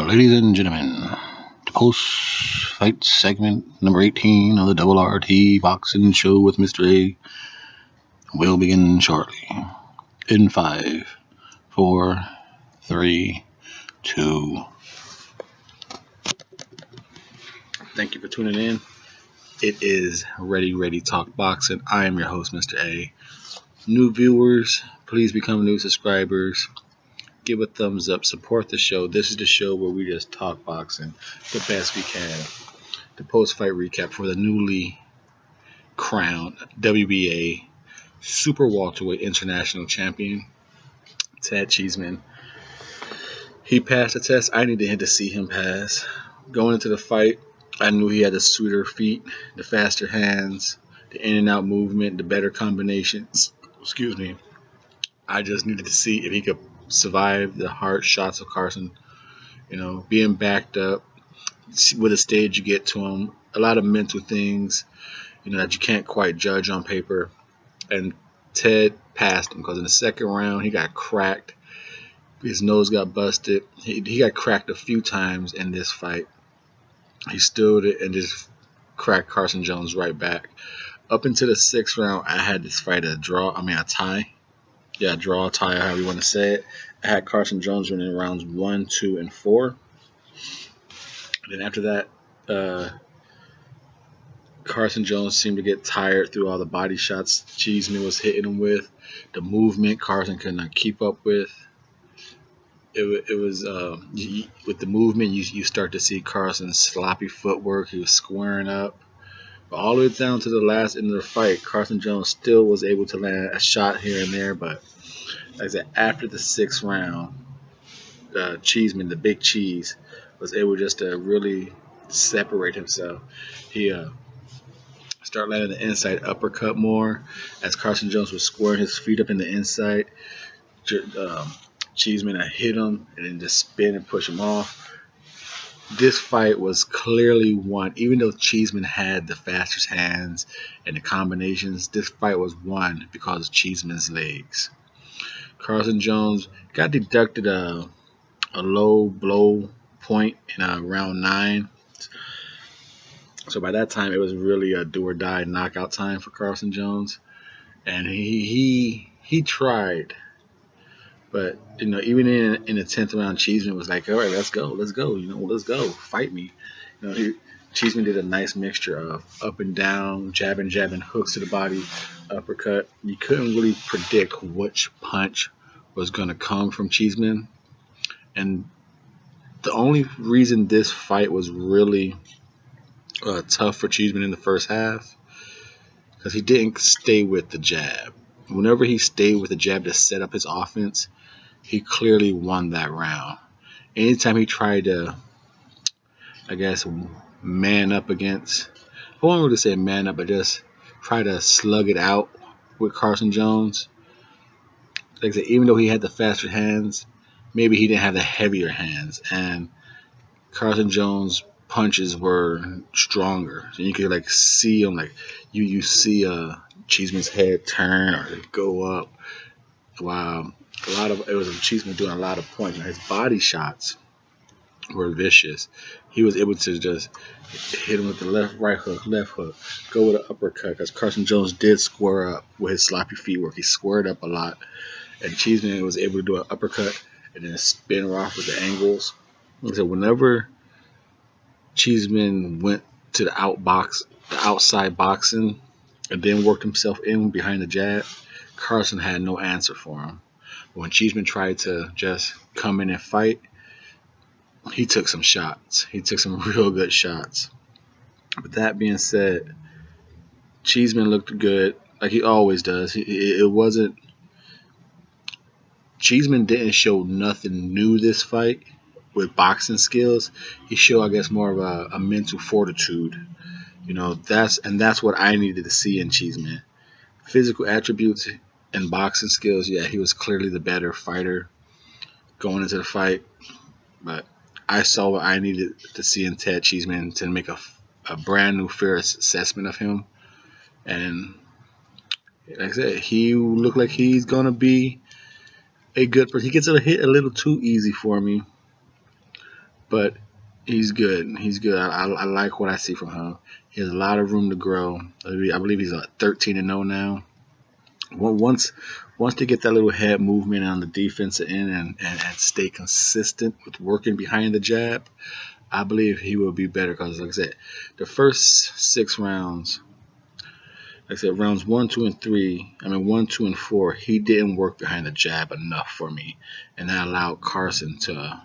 Ladies and gentlemen, the post-fight segment number 18 of the RT boxing show with Mr. A will begin shortly. In 5, 4, 3, 2. Thank you for tuning in. It is Ready Talk Boxing. I am your host, Mr. A. New viewers, please become new subscribers. Give a thumbs up, support the show. This is the show where we just talk boxing the best we can. The post-fight recap for the newly crowned WBA Super Welterweight International Champion, Ted Cheeseman. He passed the test. I needed to see him pass. Going into the fight, I knew he had the sweeter feet, the faster hands, the in and out movement, the better combinations. I just needed to see if he could survive the hard shots of Carson. Being backed up, with a stage you get to him, a lot of mental things, that you can't quite judge on paper. And Ted passed him because in the second round he got cracked. His nose got busted. He got cracked a few times in this fight. He stood it and just cracked Carson Jones right back. Up until the sixth round, I had this fight a tie. Yeah, draw, tie, however you want to say it. I had Carson Jones winning rounds 1, 2, and 4. Then after that, Carson Jones seemed to get tired through all the body shots Cheeseman was hitting him with. The movement Carson could not keep up with. It was with the movement, you start to see Carson's sloppy footwork. He was squaring up. But all the way down to the last end of the fight, Carson Jones still was able to land a shot here and there. But like I said, after the sixth round, Cheeseman, the big cheese, was able just to really separate himself. He started landing the inside uppercut more as Carson Jones was squaring his feet up in the inside. Cheeseman hit him and then just spin and push him off. This fight was clearly won. Even though Cheeseman had the fastest hands and the combinations, this fight was won because of Cheeseman's legs. Carson Jones got deducted a low blow point in round 9. So by that time, it was really a do-or-die knockout time for Carson Jones. And he tried. But, even in the 10th round, Cheeseman was like, all right, let's go. Let's go. Fight me. Cheeseman did a nice mixture of up and down, jabbing, hooks to the body, uppercut. You couldn't really predict which punch was going to come from Cheeseman. And the only reason this fight was really tough for Cheeseman in the first half, because he didn't stay with the jab. Whenever he stayed with the jab to set up his offense, he clearly won that round. Anytime he tried to, man up against, I won't really say man up, but just try to slug it out with Carson Jones. Like I said, even though he had the faster hands, maybe he didn't have the heavier hands. And Carson Jones' punches were stronger. So you could see him, you see Cheeseman's head turn or go up. Wow. It was Cheeseman doing a lot of points. His body shots were vicious. He was able to just hit him with the right hook, left hook, go with an uppercut, because Carson Jones did square up with his sloppy feet work. He squared up a lot. And Cheeseman was able to do an uppercut and then spin her off with the angles. Like I said, whenever Cheeseman went to the outside boxing and then worked himself in behind the jab, Carson had no answer for him. When Cheeseman tried to just come in and fight, he took some shots. He took some real good shots. But that being said, Cheeseman looked good, like he always does. Cheeseman didn't show nothing new this fight with boxing skills. He showed, more of a mental fortitude. That's what I needed to see in Cheeseman. Physical attributes and boxing skills, yeah, he was clearly the better fighter going into the fight. But I saw what I needed to see in Ted Cheeseman to make a brand new fair assessment of him. And like I said, he looked like he's going to be a good person. He gets hit a little too easy for me. but he's good. He's good. I like what I see from him. He has a lot of room to grow. I believe he's 13-0 now. Once they get that little head movement on the defensive end and stay consistent with working behind the jab, I believe he will be better. Because like I said, the first 6 rounds, like I said, rounds 1, 2, and 3. I mean 1, 2, and 4. He didn't work behind the jab enough for me, and that allowed Carson to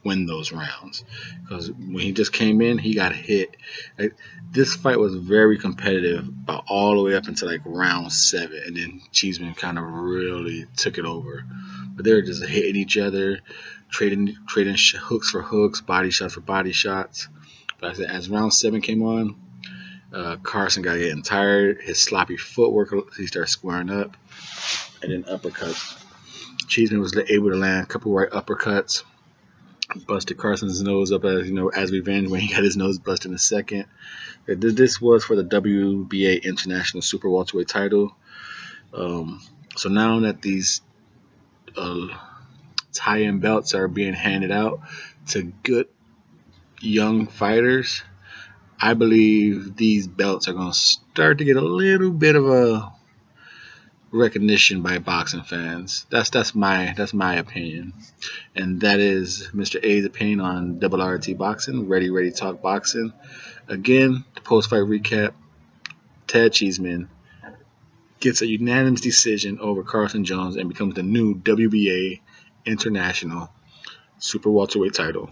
win those rounds. Because when he just came in, he got hit. Like, this fight was very competitive, about all the way up until like round 7, and then Cheeseman kind of really took it over. But they were just hitting each other, trading hooks for hooks, body shots for body shots. But I said, as round 7 came on, Carson got getting tired. His sloppy footwork, he started squaring up, and then uppercuts. Cheeseman was able to land a couple right uppercuts, busted Carson's nose up as revenge when he got his nose busted in the second. This was for the WBA International Super Welterweight title. So now that these tie-in belts are being handed out to good young fighters, I believe these belts are going to start to get a little bit of a recognition by boxing fans. That's my opinion, and that is Mr. A's opinion on RRT boxing. Ready talk boxing. Again, the post-fight recap: Ted Cheeseman gets a unanimous decision over Carson Jones and becomes the new WBA International Super Welterweight title.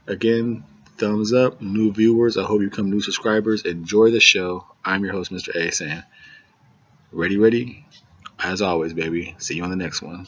Again, thumbs up. New viewers, I hope you become new subscribers. Enjoy the show. I'm your host, Mr. A, saying ready, as always, baby. See you on the next one.